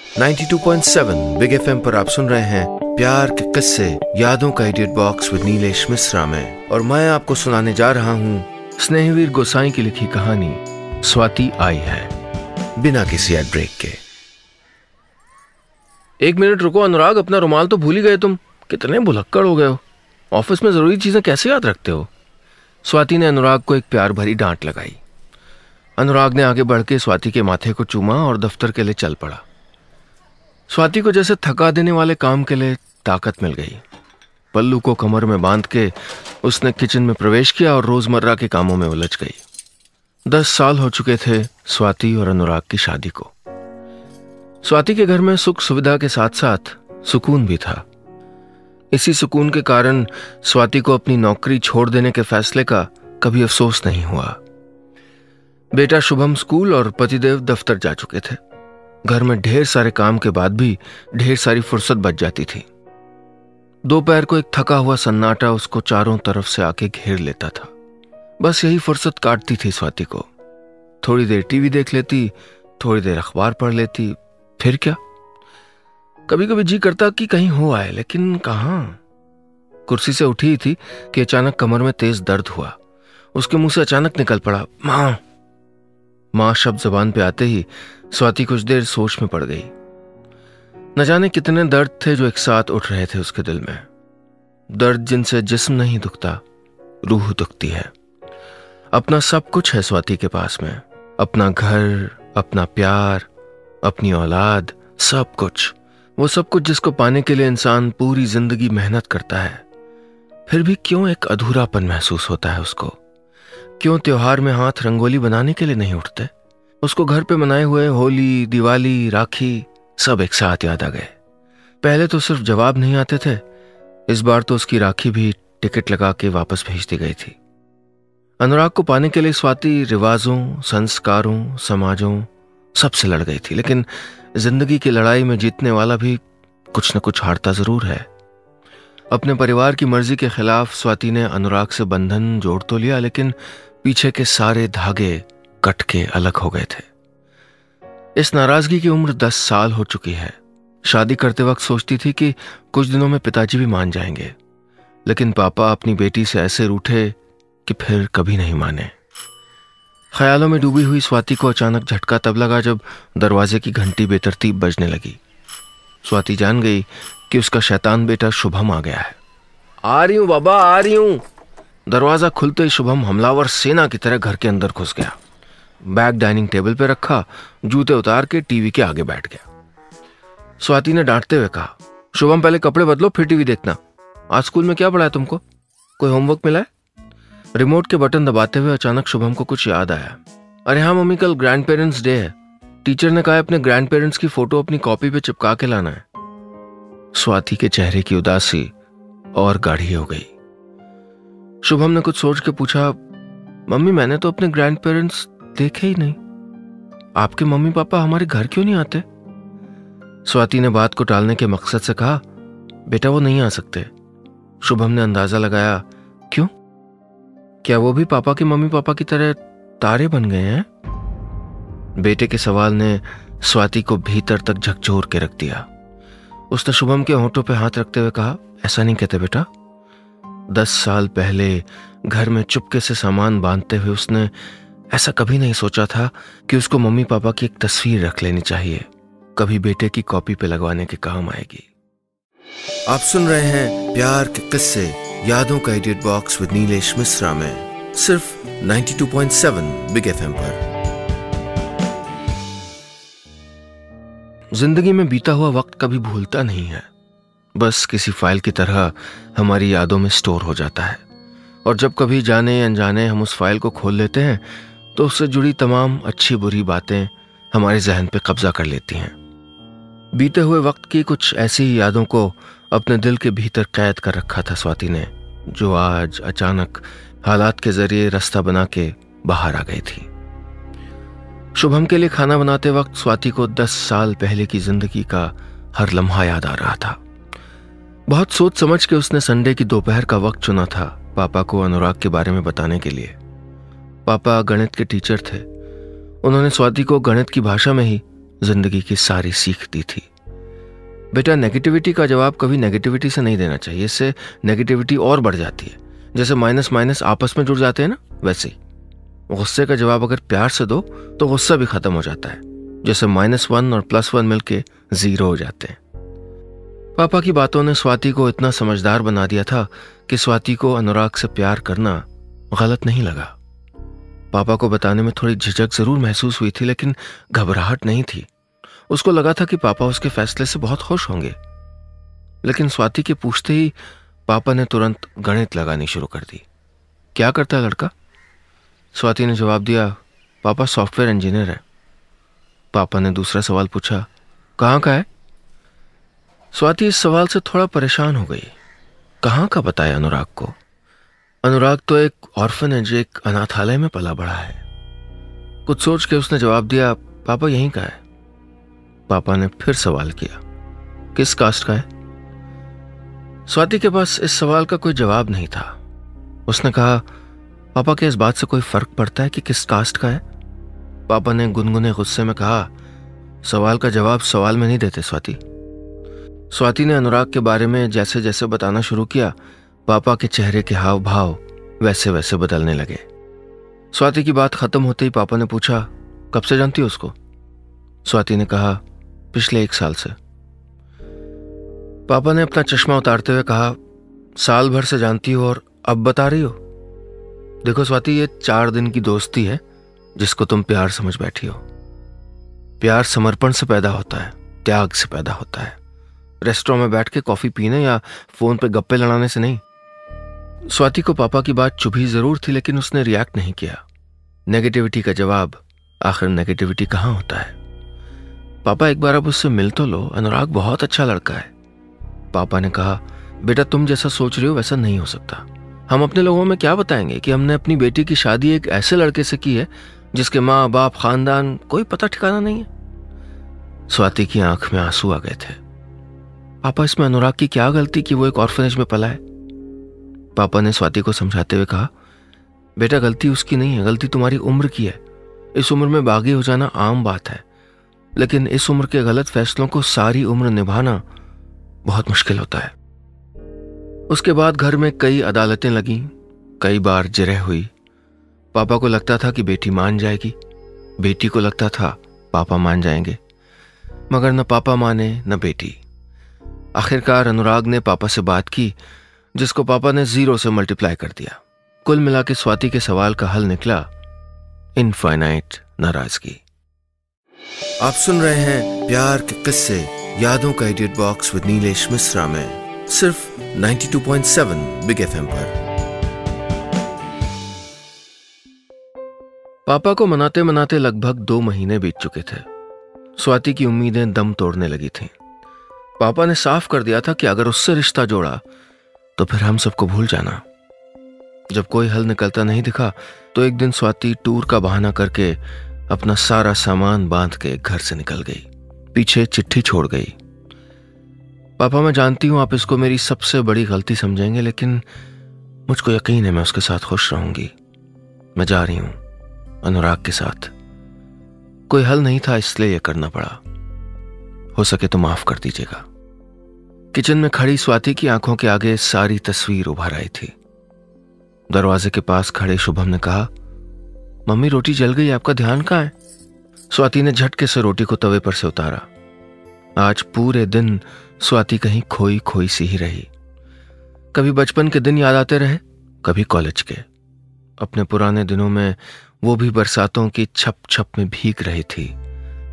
92.7 big FM पर आप सुन रहे हैं प्यार के किस्से यादों का edit box with Nilesh Mishra में, और मैं आपको सुनाने जा रहा हूँ स्नेहवीर गोसाई की लिखी कहानी स्वाति आई है, बिना किसी एड ब्रेक के। एक मिनट रुको अनुराग, अपना रुमाल तो भूल ही गए तुम। कितने भुलक्कड़ हो गए हो, ऑफिस में जरूरी चीजें कैसे याद रखते हो। स्वाति ने अनुराग को एक प्यार भरी डांट लगाई। अनुराग ने आगे बढ़ के स्वाति के माथे को चूमा और दफ्तर के लिए चल पड़ा। स्वाति को जैसे थका देने वाले काम के लिए ताकत मिल गई। पल्लू को कमर में बांध के उसने किचन में प्रवेश किया और रोजमर्रा के कामों में उलझ गई। 10 साल हो चुके थे स्वाति और अनुराग की शादी को। स्वाति के घर में सुख सुविधा के साथ साथ सुकून भी था। इसी सुकून के कारण स्वाति को अपनी नौकरी छोड़ देने के फैसले का कभी अफसोस नहीं हुआ। बेटा शुभम स्कूल और पतिदेव दफ्तर जा चुके थे। घर में ढेर सारे काम के बाद भी ढेर सारी फुर्सत बच जाती थी। दोपहर को एक थका हुआ सन्नाटा उसको चारों तरफ से आके घेर लेता था। बस यही फुर्सत काटती थी स्वाति को। थोड़ी देर टीवी देख लेती, थोड़ी देर अखबार पढ़ लेती, फिर क्या। कभी कभी जी करता कि कहीं हो आए, लेकिन कहां। कुर्सी से उठी थी कि अचानक कमर में तेज दर्द हुआ। उसके मुंह से अचानक निकल पड़ा, मां। मां शब्द जबान पे आते ही स्वाति कुछ देर सोच में पड़ गई। न जाने कितने दर्द थे जो एक साथ उठ रहे थे उसके दिल में। दर्द जिनसे जिस्म नहीं दुखता, रूह दुखती है। अपना सब कुछ है स्वाति के पास में, अपना घर, अपना प्यार, अपनी औलाद, सब कुछ। वो सब कुछ जिसको पाने के लिए इंसान पूरी जिंदगी मेहनत करता है। फिर भी क्यों एक अधूरापन महसूस होता है उसको। क्यों त्योहार में हाथ रंगोली बनाने के लिए नहीं उठते। उसको घर पे मनाए हुए होली, दिवाली, राखी सब एक साथ याद आ गए। पहले तो सिर्फ जवाब नहीं आते थे, इस बार तो उसकी राखी भी टिकट लगा के वापस भेज दी गई थी। अनुराग को पाने के लिए स्वाति रिवाजों, संस्कारों, समाजों सबसे लड़ गई थी, लेकिन जिंदगी की लड़ाई में जीतने वाला भी कुछ न कुछ हारता जरूर है। अपने परिवार की मर्जी के खिलाफ स्वाति ने अनुराग से बंधन जोड़ तो लिया, लेकिन पीछे के सारे धागे कट के अलग हो गए थे। इस नाराजगी की उम्र 10 साल हो चुकी है। शादी करते वक्त सोचती थी कि कुछ दिनों में पिताजी भी मान जाएंगे, लेकिन पापा अपनी बेटी से ऐसे रूठे कि फिर कभी नहीं माने। ख्यालों में डूबी हुई स्वाति को अचानक झटका तब लगा जब दरवाजे की घंटी बेतरतीब बजने लगी। स्वाति जान गई कि उसका शैतान बेटा शुभम आ गया है। आ रही हूं बाबा, आ रही हूं। दरवाजा खुलते ही शुभम हमलावर सेना की तरह घर के अंदर घुस गया। बैग डाइनिंग टेबल पे रखा, जूते उतार के टीवी के आगे बैठ गया। स्वाति ने डांटते हुए कहा, शुभम पहले कपड़े बदलो फिर टीवी देखना। आज स्कूल में क्या पढ़ाया तुमको, कोई होमवर्क मिला है? रिमोट के बटन दबाते हुए अचानक शुभम को कुछ याद आया। अरे हाँ मम्मी, कल ग्रैंड पेरेंट्स डे है। टीचर ने कहा है अपने ग्रैंड पेरेंट्स की फोटो अपनी कॉपी पे चिपका के लाना है। स्वाति के चेहरे की उदासी और गाढ़ी हो गई। शुभम ने कुछ सोच के पूछा, मम्मी मैंने तो अपने ग्रैंड पेरेंट्स देखे ही नहीं। आपके मम्मी पापा हमारे घर क्यों नहीं आते? स्वाति ने बात को टालने के मकसद से कहा, बेटा वो नहीं आ सकते। शुभम ने अंदाजा लगाया, क्यों? क्या वो भी पापा के मम्मी पापा की तरह तारे बन गए हैं? बेटे के सवाल ने स्वाति को भीतर तक झकझोर के रख दिया। उसने शुभम के होंठों पे हाथ रखते हुए कहा, ऐसा नहीं कहते बेटा। 10 साल पहले घर में चुपके से सामान बांधते हुए उसने ऐसा कभी नहीं सोचा था कि उसको मम्मी पापा की एक तस्वीर रख लेनी चाहिए, कभी बेटे की कॉपी पे लगवाने के काम आएगी। आप सुन रहे हैं प्यार के किस्से यादों का edit box with Nilesh Mishra में, सिर्फ 92.7 बिग एफएम पर। जिंदगी में बीता हुआ वक्त कभी भूलता नहीं है, बस किसी फाइल की तरह हमारी यादों में स्टोर हो जाता है। और जब कभी जाने अनजाने हम उस फाइल को खोल लेते हैं तो उससे जुड़ी तमाम अच्छी बुरी बातें हमारे जहन पे कब्जा कर लेती हैं। बीते हुए वक्त की कुछ ऐसी ही यादों को अपने दिल के भीतर कैद कर रखा था स्वाति ने, जो आज अचानक हालात के जरिए रास्ता बना के बाहर आ गई थी। शुभम के लिए खाना बनाते वक्त स्वाति को 10 साल पहले की जिंदगी का हर लम्हा याद आ रहा था। बहुत सोच समझ के उसने संडे की दोपहर का वक्त चुना था पापा को अनुराग के बारे में बताने के लिए। पापा गणित के टीचर थे। उन्होंने स्वाति को गणित की भाषा में ही जिंदगी की सारी सीख दी थी। बेटा, नेगेटिविटी का जवाब कभी नेगेटिविटी से नहीं देना चाहिए, इससे नेगेटिविटी और बढ़ जाती है। जैसे माइनस माइनस आपस में जुड़ जाते हैं ना, वैसे ही गुस्से का जवाब अगर प्यार से दो तो गुस्सा भी खत्म हो जाता है। जैसे -1 और +1 मिलके 0 हो जाते हैं। पापा की बातों ने स्वाति को इतना समझदार बना दिया था कि स्वाति को अनुराग से प्यार करना गलत नहीं लगा। पापा को बताने में थोड़ी झिझक जरूर महसूस हुई थी, लेकिन घबराहट नहीं थी। उसको लगा था कि पापा उसके फैसले से बहुत खुश होंगे। लेकिन स्वाति के पूछते ही पापा ने तुरंत गणित लगानी शुरू कर दी। क्या करता है लड़का? स्वाति ने जवाब दिया, पापा सॉफ्टवेयर इंजीनियर है। पापा ने दूसरा सवाल पूछा, कहाँ का है? स्वाति इस सवाल से थोड़ा परेशान हो गई। कहाँ का बताया अनुराग को? अनुराग तो एक ऑर्फनेज, एक अनाथालय में पला बड़ा है। कुछ सोच के उसने जवाब दिया, पापा यहीं का है। पापा ने फिर सवाल किया, किस कास्ट का है? स्वाति के पास इस सवाल का कोई जवाब नहीं था। उसने कहा, पापा क्या इस बात से कोई फर्क पड़ता है कि किस कास्ट का है? पापा ने गुनगुने गुस्से में कहा, सवाल का जवाब सवाल में नहीं देते स्वाति। स्वाति ने अनुराग के बारे में जैसे जैसे बताना शुरू किया, पापा के चेहरे के हाव भाव वैसे वैसे बदलने लगे। स्वाति की बात खत्म होते ही पापा ने पूछा, कब से जानती हो उसको? स्वाति ने कहा, पिछले 1 साल से। पापा ने अपना चश्मा उतारते हुए कहा, साल भर से जानती हो और अब बता रही हो? देखो स्वाति, ये 4 दिन की दोस्ती है जिसको तुम प्यार समझ बैठी हो। प्यार समर्पण से पैदा होता है, त्याग से पैदा होता है, रेस्टोरेंट में बैठ के कॉफी पीने या फोन पे गप्पे लड़ाने से नहीं। स्वाति को पापा की बात चुभी जरूर थी, लेकिन उसने रिएक्ट नहीं किया। नेगेटिविटी का जवाब आखिर नेगेटिविटी कहाँ होता है? पापा एक बार अब उससे मिल तो लो, अनुराग बहुत अच्छा लड़का है। पापा ने कहा, बेटा तुम जैसा सोच रहे हो वैसा नहीं हो सकता। हम अपने लोगों में क्या बताएंगे कि हमने अपनी बेटी की शादी एक ऐसे लड़के से की है जिसके माँ बाप खानदान कोई पता ठिकाना नहीं है। स्वाति की आंख में आंसू आ गए थे। पापा, इसमें अनुराग की क्या गलती कि वो एक ऑर्फनेज में पला है? पापा ने स्वाति को समझाते हुए कहा, बेटा गलती उसकी नहीं है, गलती तुम्हारी उम्र की है। इस उम्र में बागी हो जाना आम बात है, लेकिन इस उम्र के गलत फैसलों को सारी उम्र निभाना बहुत मुश्किल होता है। उसके बाद घर में कई अदालतें लगीं, कई बार जिरह हुई। पापा को लगता था कि बेटी मान जाएगी, बेटी को लगता था पापा मान जाएंगे, मगर न पापा माने न बेटी। आखिरकार अनुराग ने पापा से बात की, जिसको पापा ने 0 से मल्टीप्लाई कर दिया। कुल मिला के स्वाति के सवाल का हल निकला, इनफाइनाइट नाराजगी। आप सुन रहे हैं प्यार के किस्से, यादों का edit box with Nilesh Mishra में, सिर्फ 92.7 बिग FM पर। पापा को मनाते मनाते लगभग 2 महीने बीत चुके थे। स्वाति की उम्मीदें दम तोड़ने लगी थीं। पापा ने साफ कर दिया था कि अगर उससे रिश्ता जोड़ा तो फिर हम सबको भूल जाना। जब कोई हल निकलता नहीं दिखा तो एक दिन स्वाति टूर का बहाना करके अपना सारा सामान बांध के घर से निकल गई। पीछे चिट्ठी छोड़ गई, पापा मैं जानती हूं आप इसको मेरी सबसे बड़ी गलती समझेंगे, लेकिन मुझको यकीन है मैं उसके साथ खुश रहूंगी। मैं जा रही हूं अनुराग के साथ। कोई हल नहीं था इसलिए यह करना पड़ा। हो सके तो माफ कर दीजिएगा। किचन में खड़ी स्वाति की आंखों के आगे सारी तस्वीर उभर आई थी। दरवाजे के पास खड़े शुभम ने कहा, मम्मी रोटी जल गई, आपका ध्यान कहाँ है? स्वाति ने झटके से रोटी को तवे पर से उतारा। आज पूरे दिन स्वाति कहीं खोई खोई सी ही रही। कभी बचपन के दिन याद आते रहे, कभी कॉलेज के। अपने पुराने दिनों में वो भी बरसातों की छप छप में भीग रही थी,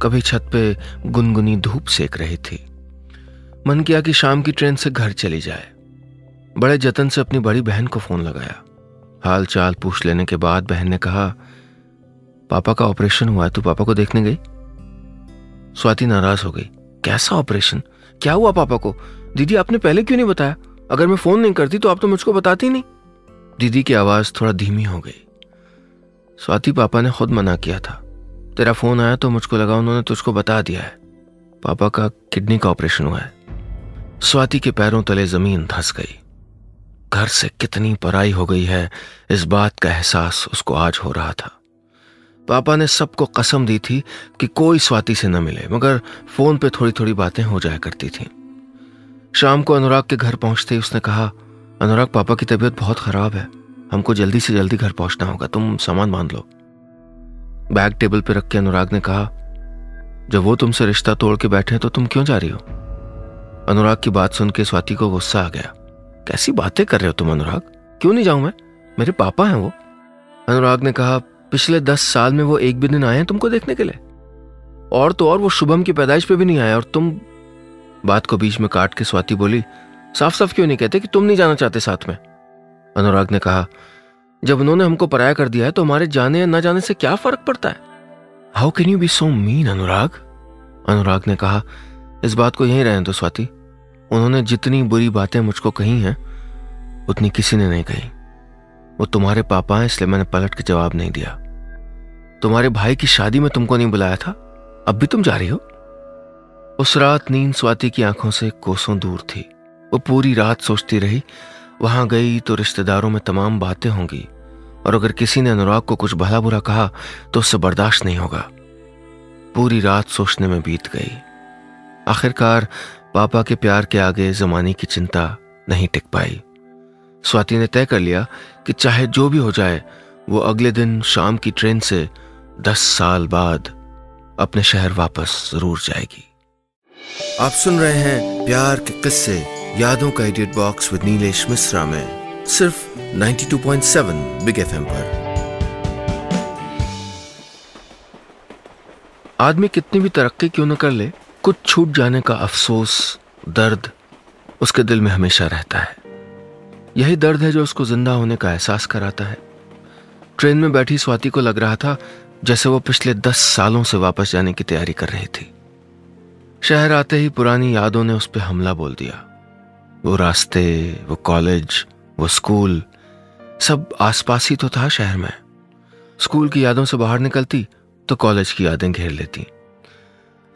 कभी छत पे गुनगुनी धूप सेक रही थी। मन किया कि शाम की ट्रेन से घर चली जाए। बड़े जतन से अपनी बड़ी बहन को फोन लगाया। हाल चाल पूछ लेने के बाद बहन ने कहा, पापा का ऑपरेशन हुआ है, तू पापा को देखने गई? स्वाति नाराज हो गई। कैसा ऑपरेशन? क्या हुआ पापा को? दीदी आपने पहले क्यों नहीं बताया? अगर मैं फोन नहीं करती तो आप तो मुझको बताती नहीं। दीदी की आवाज थोड़ा धीमी हो गई। स्वाति, पापा ने खुद मना किया था। तेरा फोन आया तो मुझको लगा उन्होंने तुझको बता दिया है। पापा का किडनी का ऑपरेशन हुआ है। स्वाति के पैरों तले जमीन धंस गई। घर से कितनी पराई हो गई है, इस बात का एहसास उसको आज हो रहा था। पापा ने सबको कसम दी थी कि कोई स्वाति से न मिले, मगर फोन पे थोड़ी थोड़ी बातें हो जाया करती थी। शाम को अनुराग के घर पहुंचते ही उसने कहा, अनुराग पापा की तबीयत बहुत खराब है, हमको जल्दी से जल्दी घर पहुंचना होगा, तुम सामान बांध लो। बैग टेबल पे रख के अनुराग ने कहा, जब वो तुमसे रिश्ता तोड़ के बैठे तो तुम क्यों जा रही हो? अनुराग की बात सुन के स्वाति को गुस्सा आ गया। कैसी बातें कर रहे हो तुम अनुराग, क्यों नहीं जाऊं मैं, मेरे पापा हैं वो। अनुराग ने कहा, पिछले 10 साल में वो एक भी दिन आए हैं तुमको देखने के लिए? और तो और वो शुभम की पैदाइश पे भी नहीं आया, और तुम। बात को बीच में काट के स्वाति बोली, साफ साफ क्यों नहीं कहते कि तुम नहीं जाना चाहते साथ में? अनुराग ने कहा, जब उन्होंने हमको पराया कर दिया है तो हमारे जाने या न जाने से क्या फर्क पड़ता है? How can you be so mean Anurag? Anurag ने कहा, इस बात को यहीं रहने दो स्वाति, उन्होंने जितनी बुरी बातें मुझको कही हैं उतनी किसी ने नहीं कही। वो तुम्हारे पापा हैं इसलिए मैंने पलट के जवाब नहीं दिया। तुम्हारे भाई की शादी में तुमको नहीं बुलाया था, अब भी तुम जा रही हो? उस रात नींद स्वाति की आंखों से कोसों दूर थी। वो पूरी रात सोचती रही, वहां गई तो रिश्तेदारों में तमाम बातें होंगी, और अगर किसी ने अनुराग को कुछ भला बुरा कहा तो उससे बर्दाश्त नहीं होगा। पूरी रात सोचने में बीत गई। आखिरकार पापा के प्यार के आगे जमाने की चिंता नहीं टिक पाई। स्वाति ने तय कर लिया कि चाहे जो भी हो जाए वो अगले दिन शाम की ट्रेन से 10 साल बाद अपने शहर वापस जरूर जाएगी। आप सुन रहे हैं प्यार के किस्से यादों का edit box with Nilesh Mishra में, सिर्फ 92.7 बिग एफएम पर। आदमी कितनी भी तरक्की क्यों न कर ले, कुछ छूट जाने का अफसोस, दर्द उसके दिल में हमेशा रहता है। यही दर्द है जो उसको जिंदा होने का एहसास कराता है। ट्रेन में बैठी स्वाति को लग रहा था जैसे वो पिछले 10 सालों से वापस जाने की तैयारी कर रही थी। शहर आते ही पुरानी यादों ने उस पर हमला बोल दिया। वो रास्ते, वो कॉलेज, वो स्कूल, सब आसपास ही तो था शहर में। स्कूल की यादों से बाहर निकलती तो कॉलेज की यादें घेर लेती।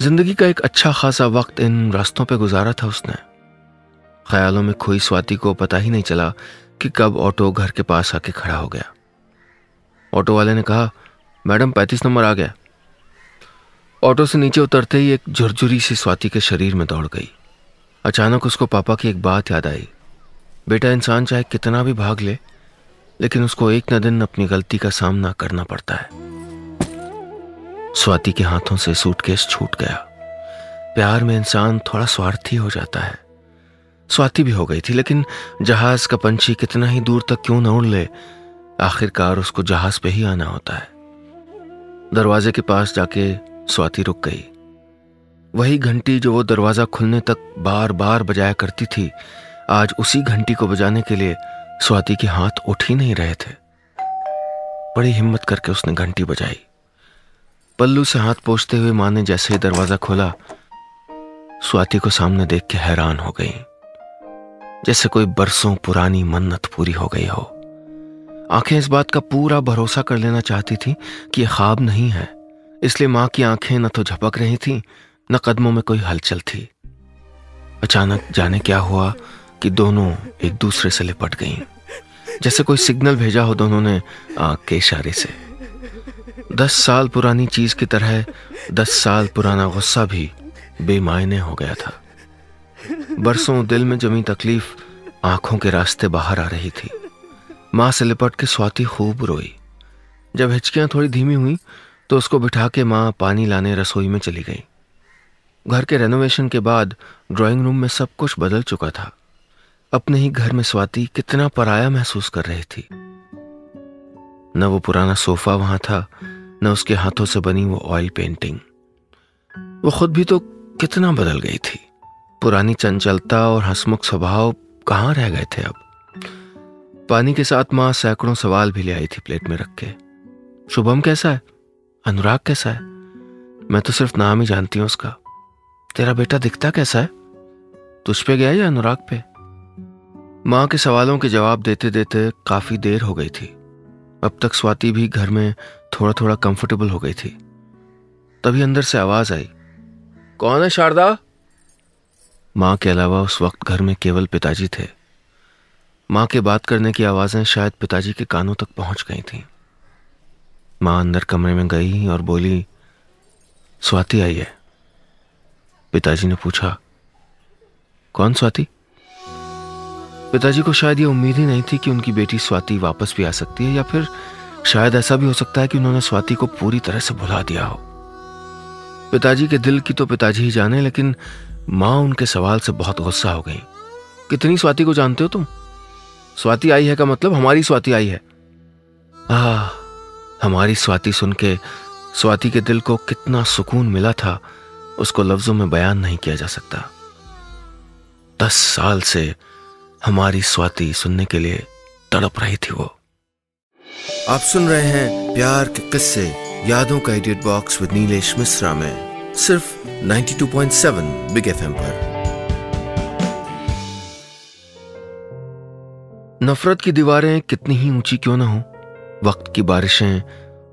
जिंदगी का एक अच्छा खासा वक्त इन रास्तों पे गुजारा था उसने। ख्यालों में खोई स्वाति को पता ही नहीं चला कि कब ऑटो घर के पास आके खड़ा हो गया। ऑटो वाले ने कहा, मैडम 35 नंबर आ गया। ऑटो से नीचे उतरते ही एक झुरझुरी सी स्वाति के शरीर में दौड़ गई। अचानक उसको पापा की एक बात याद आई, बेटा इंसान चाहे कितना भी भाग ले लेकिन उसको एक न दिन अपनी गलती का सामना करना पड़ता है। स्वाति के हाथों से सूटकेस छूट गया। प्यार में इंसान थोड़ा स्वार्थी हो जाता है। स्वाति भी हो गई थी, लेकिन जहाज का पंछी कितना ही दूर तक क्यों न उड़ ले, आखिरकार उसको जहाज पे ही आना होता है। दरवाजे के पास जाके स्वाति रुक गई। वही घंटी जो वो दरवाजा खुलने तक बार बार बजाया करती थी, आज उसी घंटी को बजाने के लिए स्वाति के हाथ उठ ही नहीं रहे थे। बड़ी हिम्मत करके उसने घंटी बजाई। पल्लू से हाथ पोंछते हुए मां ने जैसे ही दरवाजा खोला, स्वाति को सामने देख के हैरान हो गई, जैसे कोई बरसों पुरानी मन्नत पूरी हो गई हो। आंखें इस बात का पूरा भरोसा कर लेना चाहती थी कि यह ख्वाब नहीं है, इसलिए मां की आंखें न तो झपक रही थीं, न कदमों में कोई हलचल थी। अचानक जाने क्या हुआ कि दोनों एक दूसरे से लिपट गईं, जैसे कोई सिग्नल भेजा हो दोनों ने आंख के इशारे से। 10 साल पुरानी चीज की तरह 10 साल पुराना गुस्सा भी बेमायने हो गया था। बरसों दिल में जमी तकलीफ आंखों के रास्ते बाहर आ रही थी। मां से लिपट के स्वाति खूब रोई। जब हिचकियां थोड़ी धीमी हुई तो उसको बिठा के मां पानी लाने रसोई में चली गई। घर के रेनोवेशन के बाद ड्राइंग रूम में सब कुछ बदल चुका था। अपने ही घर में स्वाति कितना पराया महसूस कर रही थी। न वो पुराना सोफा वहां था, न उसके हाथों से बनी वो ऑयल पेंटिंग। वो खुद भी तो कितना बदल गई थी। पुरानी चंचलता और हंसमुख स्वभाव कहाँ रह गए थे अब। पानी के साथ मां सैकड़ों सवाल भी ले आई थी प्लेट में रख के। शुभम कैसा है? अनुराग कैसा है? मैं तो सिर्फ नाम ही जानती हूं उसका। तेरा बेटा दिखता कैसा है? तुझ पे गया या अनुराग पे? मां के सवालों के जवाब देते देते काफी देर हो गई थी। अब तक स्वाति भी घर में थोड़ा थोड़ा कंफर्टेबल हो गई थी। तभी अंदर से आवाज आई, कौन है शारदा? मां के अलावा उस वक्त घर में केवल पिताजी थे। मां के बात करने की आवाजें शायद पिताजी के कानों तक पहुंच गई थीं। माँ अंदर कमरे में गई और बोली, स्वाति आई है। पिताजी ने पूछा, कौन स्वाति? पिताजी को शायद ये उम्मीद ही नहीं थी कि उनकी बेटी स्वाति वापस भी आ सकती है, या फिर शायद ऐसा भी हो सकता है कि उन्होंने स्वाति को पूरी तरह से भुला दिया हो। पिताजी के दिल की तो पिताजी ही जाने, लेकिन माँ उनके सवाल से बहुत गुस्सा हो गई। कितनी स्वाति को जानते हो तुम? स्वाति आई है का मतलब हमारी स्वाति आई है। हमारी स्वाति सुन के स्वाति के दिल को कितना सुकून मिला था, उसको लफ्जों में बयान नहीं किया जा सकता। 10 साल से हमारी स्वाति सुनने के लिए तड़प रही थी वो। आप सुन रहे हैं प्यार के किस्से, यादों का edit box with Nilesh Mishra में, सिर्फ 92.7 बिग एफएम पर। नफरत की दीवारें कितनी ही ऊंची क्यों ना हो, वक्त की बारिशें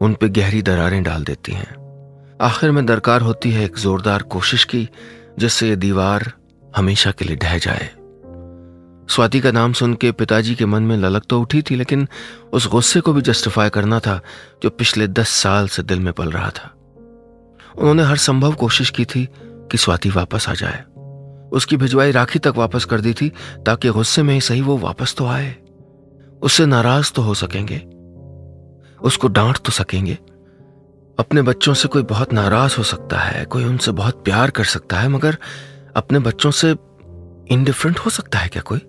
उन पे गहरी दरारें डाल देती हैं। आखिर में दरकार होती है एक जोरदार कोशिश की, जिससे ये दीवार हमेशा के लिए ढह जाए। स्वाति का नाम सुन के पिताजी के मन में ललक तो उठी थी, लेकिन उस गुस्से को भी जस्टिफाई करना था जो पिछले 10 साल से दिल में पल रहा था। उन्होंने हर संभव कोशिश की थी कि स्वाति वापस आ जाए। उसकी भिजवाई राखी तक वापस कर दी थी, ताकि गुस्से में ही सही वो वापस तो आए। उससे नाराज तो हो सकेंगे, उसको डांट तो सकेंगे। अपने बच्चों से कोई बहुत नाराज हो सकता है, कोई उनसे बहुत प्यार कर सकता है, मगर अपने बच्चों से इंडिफरेंट हो सकता है क्या कोई?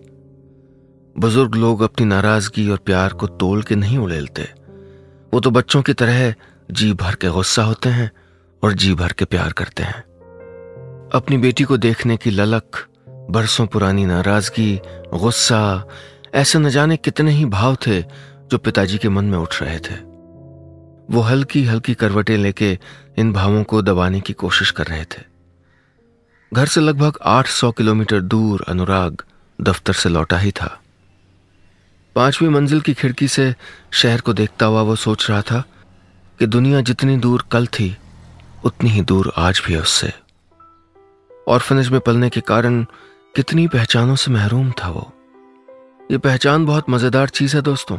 बुजुर्ग लोग अपनी नाराजगी और प्यार को तोल के नहीं उड़ेलते। वो तो बच्चों की तरह जी भर के गुस्सा होते हैं और जी भर के प्यार करते हैं। अपनी बेटी को देखने की ललक, बरसों पुरानी नाराजगी, गुस्सा, ऐसे न जाने कितने ही भाव थे जो पिताजी के मन में उठ रहे थे। वो हल्की हल्की करवटें लेके इन भावों को दबाने की कोशिश कर रहे थे। घर से लगभग 800 किलोमीटर दूर अनुराग दफ्तर से लौटा ही था। 5वीं मंजिल की खिड़की से शहर को देखता हुआ वो सोच रहा था कि दुनिया जितनी दूर कल थी, उतनी ही दूर आज भी है उससे। ऑर्फनेज में पलने के कारण कितनी पहचानों से महरूम था वो। ये पहचान बहुत मजेदार चीज है दोस्तों।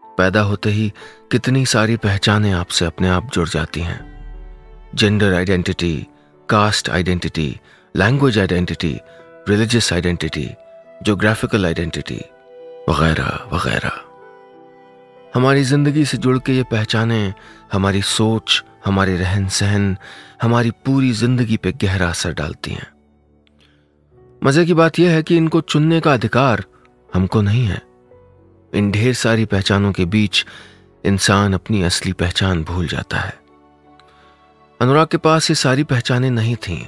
पैदा होते ही कितनी सारी पहचानें आपसे अपने आप जुड़ जाती हैं। Gender identity, cast identity, language identity, religious identity, geographical identity, वगैरह वगैरह। हमारी जिंदगी से जुड़ के ये पहचानें हमारी सोच, हमारे रहन सहन, हमारी पूरी जिंदगी पे गहरा असर डालती हैं। मजे की बात यह है कि इनको चुनने का अधिकार हमको नहीं है। इन ढेर सारी पहचानों के बीच इंसान अपनी असली पहचान भूल जाता है। अनुराग के पास ये सारी पहचानें नहीं थीं।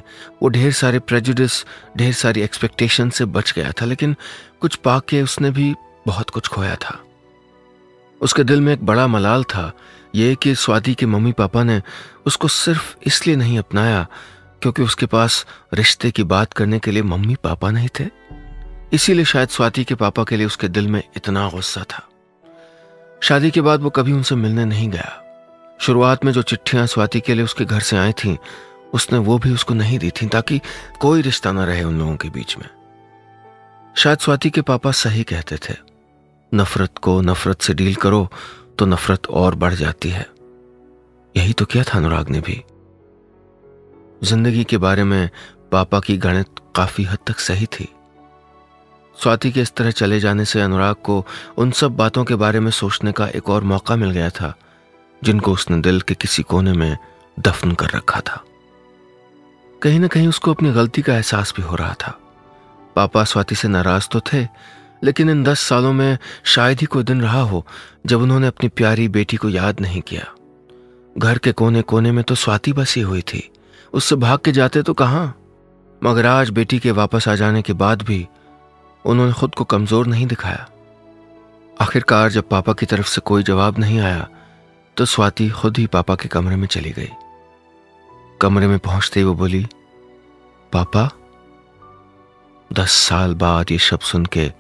वो ढेर सारे प्रेजुडिस, ढेर सारी एक्सपेक्टेशन से बच गया था, लेकिन कुछ पाके उसने भी बहुत कुछ खोया था। उसके दिल में एक बड़ा मलाल था, ये कि स्वाति के मम्मी पापा ने उसको सिर्फ इसलिए नहीं अपनाया क्योंकि उसके पास रिश्ते की बात करने के लिए मम्मी पापा नहीं थे। इसीलिए शायद स्वाति के पापा के लिए उसके दिल में इतना गुस्सा था। शादी के बाद वो कभी उनसे मिलने नहीं गया। शुरुआत में जो चिट्ठियां स्वाति के लिए उसके घर से आई थीं, उसने वो भी उसको नहीं दी थी, ताकि कोई रिश्ता ना रहे उन लोगों के बीच में। शायद स्वाति के पापा सही कहते थे, नफरत को नफरत से डील करो तो नफरत और बढ़ जाती है। यही तो किया था अनुराग ने भी। जिंदगी के बारे में पापा की गणित काफी हद तक सही थी। स्वाति के इस तरह चले जाने से अनुराग को उन सब बातों के बारे में सोचने का एक और मौका मिल गया था, जिनको उसने दिल के किसी कोने में दफन कर रखा था। कहीं ना कहीं उसको अपनी गलती का एहसास भी हो रहा था। पापा स्वाति से नाराज तो थे, लेकिन इन 10 सालों में शायद ही कोई दिन रहा हो जब उन्होंने अपनी प्यारी बेटी को याद नहीं किया। घर के कोने कोने में तो स्वाति बसी हुई थी, उससे भाग के जाते तो कहां। मगर आज बेटी के वापस आ जाने के बाद भी उन्होंने खुद को कमजोर नहीं दिखाया। आखिरकार जब पापा की तरफ से कोई जवाब नहीं आया तो स्वाति खुद ही पापा के कमरे में चली गई। कमरे में पहुंचते ही वो बोली, पापा। 10 साल बाद ये शब्द सुन के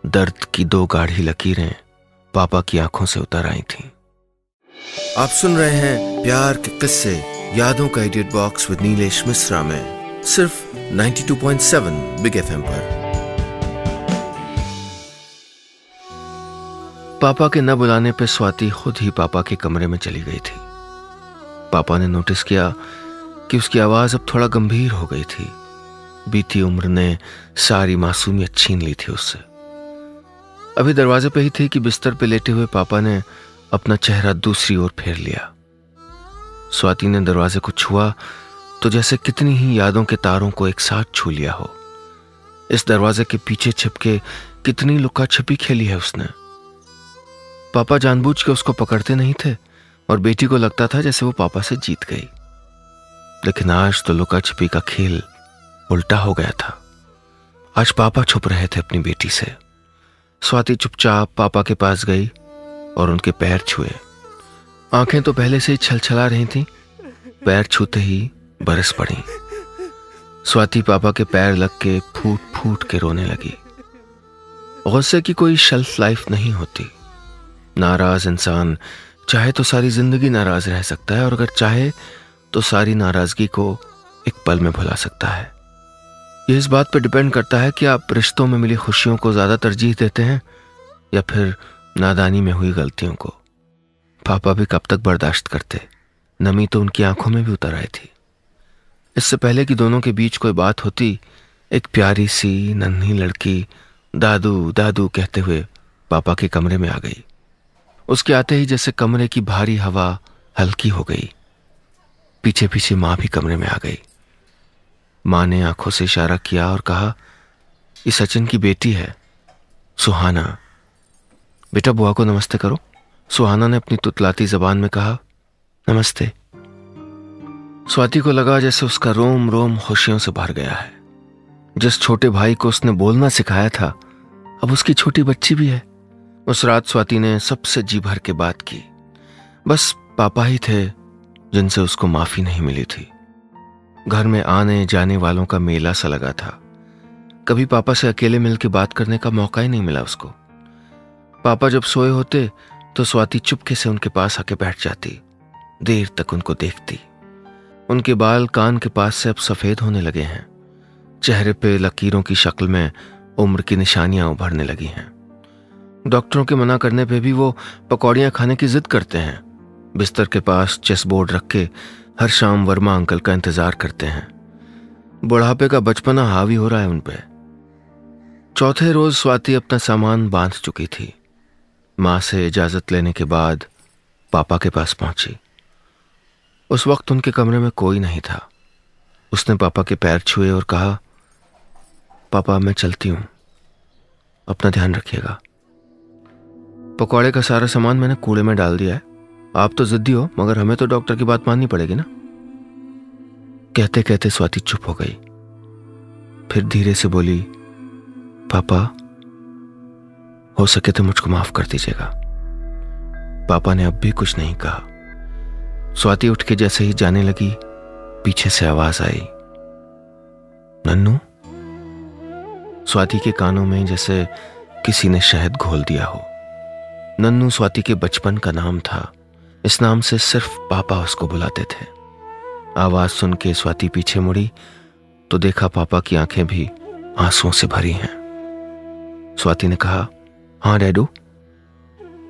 दर्द की 2 गाढ़ी लकीरें पापा की आंखों से उतर आई थीं। आप सुन रहे हैं प्यार के किस्से, यादों का edit box with Nilesh Mishra में, सिर्फ 92.7 बिग एफएम पर। पापा के न बुलाने पे स्वाति खुद ही पापा के कमरे में चली गई थी। पापा ने नोटिस किया कि उसकी आवाज अब थोड़ा गंभीर हो गई थी। बीती उम्र ने सारी मासूमियत छीन ली थी उससे। अभी दरवाजे पे ही थी कि बिस्तर पे लेटे हुए पापा ने अपना चेहरा दूसरी ओर फेर लिया। स्वाति ने दरवाजे को छुआ तो जैसे कितनी ही यादों के तारों को एक साथ छू लिया हो। इस दरवाजे के पीछे छिपके कितनी लुका छिपी खेली है उसने। पापा जानबूझ के उसको पकड़ते नहीं थे और बेटी को लगता था जैसे वो पापा से जीत गई। लेकिन आज तो लुका छिपी का खेल उल्टा हो गया था। आज पापा छुप रहे थे अपनी बेटी से। स्वाति चुपचाप पापा के पास गई और उनके पैर छुए। आंखें तो पहले से ही छलछला रही थीं, पैर छूते ही बरस पड़ी। स्वाति पापा के पैर लग के फूट फूट के रोने लगी। गुस्से की कोई शेल्फ लाइफ नहीं होती। नाराज इंसान चाहे तो सारी जिंदगी नाराज रह सकता है और अगर चाहे तो सारी नाराजगी को एक पल में भुला सकता है। यह इस बात पर डिपेंड करता है कि आप रिश्तों में मिली खुशियों को ज्यादा तरजीह देते हैं या फिर नादानी में हुई गलतियों को। पापा भी कब तक बर्दाश्त करते। नमी तो उनकी आंखों में भी उतर आई थी। इससे पहले कि दोनों के बीच कोई बात होती, एक प्यारी सी नन्ही लड़की दादू दादू कहते हुए पापा के कमरे में आ गई। उसके आते ही जैसे कमरे की भारी हवा हल्की हो गई। पीछे पीछे माँ भी कमरे में आ गई। माँ ने आंखों से इशारा किया और कहा, ये सचिन की बेटी है सुहाना। बेटा बुआ को नमस्ते करो। सुहाना ने अपनी तुतलाती जबान में कहा, नमस्ते। स्वाति को लगा जैसे उसका रोम रोम खुशियों से भर गया है। जिस छोटे भाई को उसने बोलना सिखाया था अब उसकी छोटी बच्ची भी है। उस रात स्वाति ने सबसे जी भर के बात की। बस पापा ही थे जिनसे उसको माफी नहीं मिली थी। घर में आने जाने वालों का मेला सा लगा था। कभी पापा से अकेले मिलकर बात करने का मौका ही नहीं मिला उसको। पापा जब सोए होते तो स्वाति चुपके से उनके पास आके बैठ जाती, देर तक उनको देखती। उनके बाल कान के पास से अब सफेद होने लगे हैं। चेहरे पे लकीरों की शक्ल में उम्र की निशानियां उभरने लगी हैं। डॉक्टरों के मना करने पे भी वो पकौड़ियां खाने की जिद करते हैं। बिस्तर के पास चेस बोर्ड रख के हर शाम वर्मा अंकल का इंतजार करते हैं। बुढ़ापे का बचपना हावी हो रहा है उन पे। चौथे रोज स्वाति अपना सामान बांध चुकी थी। माँ से इजाजत लेने के बाद पापा के पास पहुंची। उस वक्त उनके कमरे में कोई नहीं था। उसने पापा के पैर छुए और कहा, पापा मैं चलती हूं, अपना ध्यान रखिएगा। पकौड़े का सारा सामान मैंने कूड़े में डाल दिया है। आप तो जिद्दी हो मगर हमें तो डॉक्टर की बात माननी पड़ेगी ना। कहते कहते स्वाति चुप हो गई। फिर धीरे से बोली, पापा हो सके तो मुझको माफ कर दीजिएगा। पापा ने अब भी कुछ नहीं कहा। स्वाति उठ के जैसे ही जाने लगी, पीछे से आवाज आई, नन्नू। स्वाति के कानों में जैसे किसी ने शहद घोल दिया हो। नन्नू स्वाति के बचपन का नाम था। इस नाम से सिर्फ पापा उसको बुलाते थे। आवाज सुन के स्वाति पीछे मुड़ी तो देखा पापा की आंखें भी आंसुओं से भरी हैं। स्वाति ने कहा, हाँ डैडू।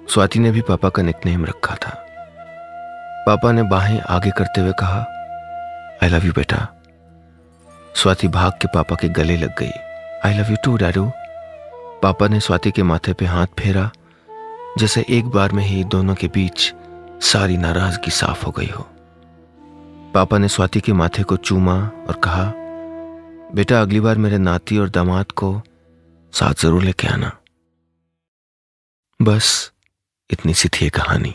स्वाति ने भी पापा का निकनेम रखा था। पापा ने बाहें आगे करते हुए कहा, आई लव यू बेटा। स्वाति भाग के पापा के गले लग गई। आई लव यू टू डैडू। पापा ने स्वाति के माथे पे हाथ फेरा, जैसे एक बार में ही दोनों के बीच सारी नाराजगी साफ हो गई हो। पापा ने स्वाति के माथे को चूमा और कहा, बेटा अगली बार मेरे नाती और दामाद को साथ जरूर लेके आना। बस इतनी सी थी कहानी।